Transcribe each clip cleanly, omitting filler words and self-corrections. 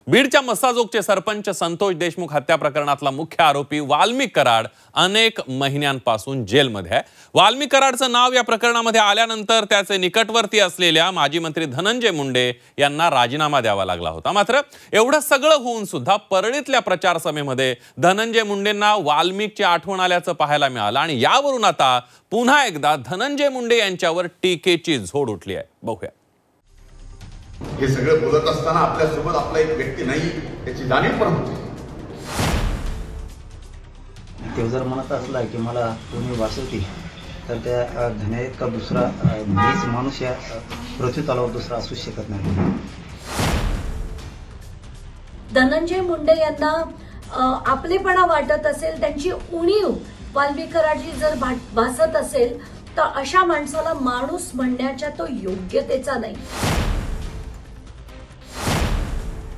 बीडच्या मस्साजोगचे सरपंच संतोष देशमुख हत्या प्रकरणातला मुख्य आरोपी वाल्मिक कराड अनेक महिन्यांपासून जेलमध्ये आहे। वाल्मिक कराडचं नाव या प्रकरणामध्ये आल्यानंतर त्याचे निकटवर्ती असलेल्या माजी मंत्री धनंजय मुंडे यांना राजीनामा द्यावा लागला होता। मात्र एवढं सगळं होऊन सुद्धा परळीतल्या प्रचार सभेमध्ये धनंजय मुंडेंना वाल्मिकची आठवण आल्याचं पाहायला मिळालं आणि यावरून आता पुन्हा एकदा धनंजय मुंडे यांच्यावर टीकेची झोड उठली आहे। बघूया। हे सगळं बोलत असताना आपल्या सोबत आपला एक व्यक्ती नाही याची जाणीव पण होते। ते जर म्हणत असला की मला कोणी वाचवते तर त्या धन्यात का दुसरा मीच माणूस या पृथ्वी तलावर दुसरा असू शकत नाही। धनंजय मुंडे यांना आपलेपणा वाटत असेल, त्यांची उणीव वाल्मिक कराडची जर भासत असेल तर अशा माणसाला माणूस म्हणण्याच्या तो योग्यतेचा नाही।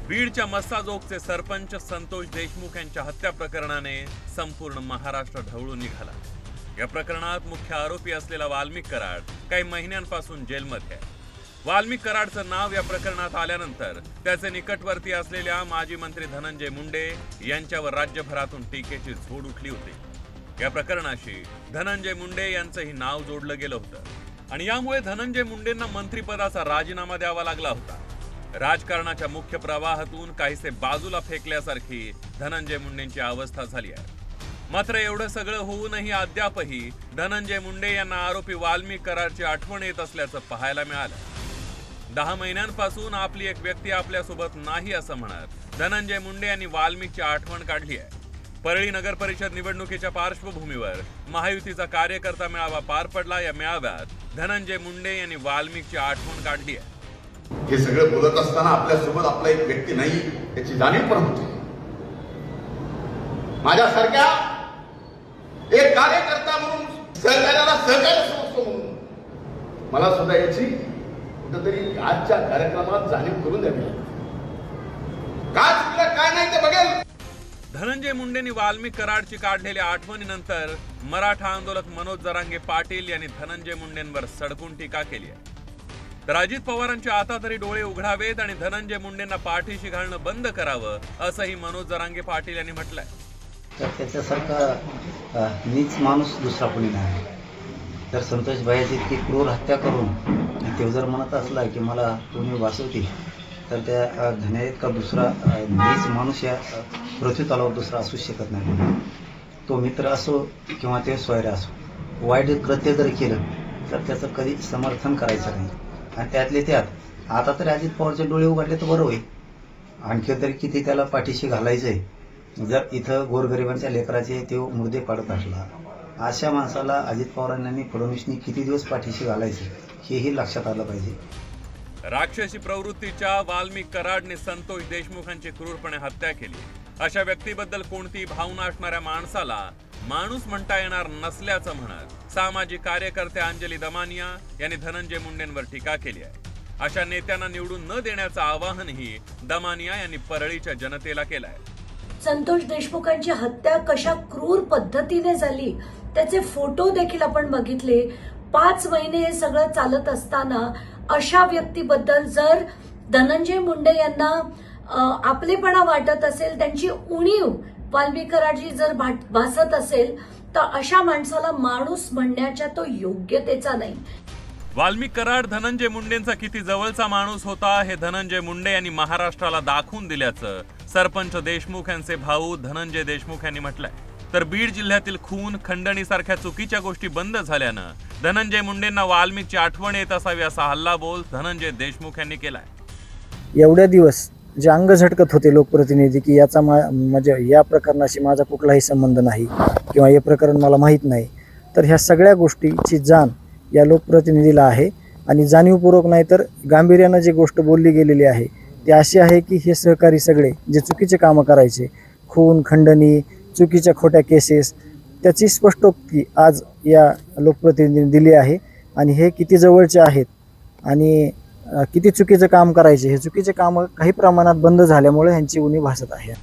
बीडच्या मस्साजोगचे सरपंच संतोष देशमुख यांच्या हत्या प्रकरणाने संपूर्ण महाराष्ट्र ढवळून निघाला। या प्रकरणात मुख्य आरोपी असलेला वाल्मिक कराड काही महिन्यांपासून जेलमध्ये आहे। वाल्मिक कराडचं नाव या प्रकरणात आल्यानंतर त्याचे निकटवर्ती असलेल्या माजी मंत्री धनंजय मुंडे यांच्यावर राज्यभरातून टीकेची झोड उठली होती। या प्रकरणाशी धनंजय मुंडे यांचंही नाव जोडलं गेलं होतं आणि यामुळे धनंजय मुंडेंना मंत्रिपदाचा राजीनामा द्यावा लागला होता। राजकारणाच्या मुख्य प्रवाहातून काहीसे बाजूला फेकल्यासारखी धनंजय मुंडेंची अवस्था झाली आहे। मात्र एवढं सगळं होऊनही अद्यापही धनंजय मुंडे यांना आरोपी वाल्मिक कराडची आठवण येत असल्याचं पाहायला मिळालं। 10 महिन्यांपासून आपली एक व्यक्ती आपल्यासोबत नाही असं म्हणत धनंजय मुंडे यांनी वाल्मिकची आठवण काढली आहे। परळी नगर परिषद निवडणुकीच्या पार्श्वभूमीवर महायुतीचा कार्यकर्ता मेळावा पार पडला। या मेळाव्यात धनंजय मुंडे यांनी वाल्मिकची आठवण काढली आहे। हे सगळं बोलत असताना आपल्या सोबत आपला एक व्यक्ती नाही याची जाणीव पण होते। माझ्यासारख्या एक कार्यकर्ता म्हणून सहकार्याला सहकार्य समजतो म्हणून मला सुद्धा याची कुठेतरी आजच्या कार्यक्रमात जाणीव करून द्यावी लागते। काय चुकलं काय नाही ते बघेल। धनंजय मुंडेंनी वाल्मिक कराडची काढलेल्या आठवणीनंतर मराठा आंदोलक मनोज जरांगे पाटील यांनी धनंजय मुंडेंवर सडकून टीका केली आहे। तर अजित पवारांचे आता तरी डोळे उघडावेत आणि धनंजय मुंडेंना पाठीशी घालणं बंद करावं असंही मनोज जरांगे पाटील यांनी म्हटलंय। तर त्याच्यासारखा नीच माणूस दुसरा कोणी नाही। तर संतोष भाईची इतकी क्रूर हत्या करून ते जर म्हणत असला की मला कोणी वाचवते तर त्या धन्यात का दुसरा नीच माणूस या पृथ्वी तलावर दुसरा असू शकत नाही। तो मित्र असो किंवा ते स्वैर असो, वाईट कृत्य जर केलं तर त्याचं कधी समर्थन करायचं नाही। आणि त्यातले त्यात आता तर अजित पवारचे डोळे उघडले तर बरं होईल। आणखी तरी किती त्याला पाठीशी घालायचंय। जर इथं गोरगरिबांच्या लेकराचे ते मुर्दे पाडत असला अशा माणसाला अजित पवारांनी फडणवीसनी किती दिवस पाठीशी घालायचे हेही लक्षात आलं पाहिजे। राक्षसी प्रवृत्तीच्या वाल्मिक कराडने संतोष देशमुखांची क्रूरपणे हत्या केली। अशा व्यक्तीबद्दल कोणती भावना असणाऱ्या माणसाला माणूस म्हणता येणार नसल्याचं म्हणत सामाजिक कार्यकर्ते अंजली दमानिया यांनी धनंजय मुंडेंवर टीका केली आहे। अशा नेत्यांना निवडून न देण्याचं आवाहनही दमानिया यांनी परळीच्या जनतेला केलं आहे। संतोष देशमुखांची हत्या कशा क्रूर पद्धतीने झाली त्याचे फोटो देखील आपण बघितले। 5 महिने हे सगळं चालत असताना अशा व्यक्तीबद्दल जर धनंजय मुंडे यांना आपलेपणा वाटत असेल, त्यांची उणीव वाल्मिक कराडची जर भासत असेल तर अशा माणसाला माणूस म्हणण्याच्या तो योग्यतेचा नाही। वाल्मिक कराड धनंजय मुंडेंचा किती जवळचा माणूस होता हे धनंजय मुंडे यांनी महाराष्ट्राला दाखवून दिल्याचं सरपंच देशमुख यांचे भाऊ धनंजय देशमुख यांनी म्हटलंय। तर बीड जिल्ह्यातील खून खंडणी सारख्या चुकीच्या गोष्टी बंद झाल्यानं धनंजय मुंडेंना वाल्मिकची आठवण येत असावी असा हल्लाबोल धनंजय देशमुख यांनी केलाय। एवढ्या दिवस जे अंग झटकत होते लोकप्रतिनिधी की याचा म्हणजे या प्रकरणाशी माझा कुठलाही संबंध नाही किंवा हे प्रकरण मला माहीत नाही, तर ह्या सगळ्या गोष्टीची जाण या लोकप्रतिनिधीला आहे। आणि जाणीवपूर्वक नाही तर गांभीर्यानं जी गोष्ट बोलली गेलेली आहे ती अशी आहे की हे सहकारी सगळे जे चुकीचे कामं करायचे, खून खंडणी चुकीच्या खोट्या केसेस, त्याची स्पष्टोक्ती आज या लोकप्रतिनिधींनी दिली आहे। आणि हे किती जवळचे आहेत आणि किती चुकीचं काम करायचे, हे चुकीचे काम काही प्रमाणात बंद झाल्यामुळे यांची उणीव भासत आहे।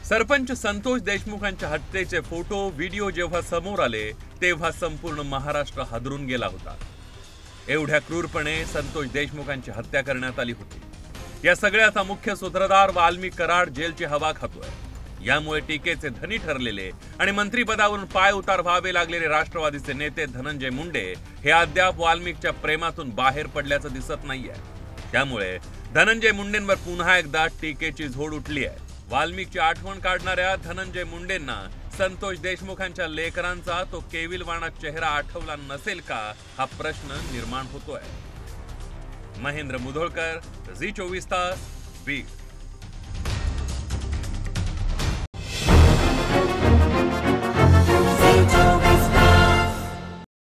सरपंच संतोष देशमुखांच्या हत्येचे फोटो व्हिडिओ जेव्हा समोर आले तेव्हा संपूर्ण महाराष्ट्र हादरून गेला होता। एवढ्या क्रूरपणे संतोष देशमुखांची हत्या करण्यात आली होती। या सगळ्याचा मुख्य सूत्रधार वाल्मिक कराड जेलची हवा खातोय. यामुळे टीकेचे धनी ठरलेले आणि मंत्रिपदावरून पाय उतार व्हावे लागलेले राष्ट्रवादीचे नेते धनंजय मुंडे हे अद्याप वाल्मिकच्या प्रेमातून बाहेर पडल्याचं दिसत नाहीये. त्यामुळे धनंजय मुंडेंवर पुन्हा एकदा टीकेची झोड उठली आहे. वाल्मिकची आठवण काढणाऱ्या धनंजय मुंडेंना संतोष देशमुखांच्या लेकरांचा तो केविलवाणा चेहरा आठवला नसेल का हा प्रश्न निर्माण होतोय. महेंद्र मुधोळकर, झी 24 तास, बीड.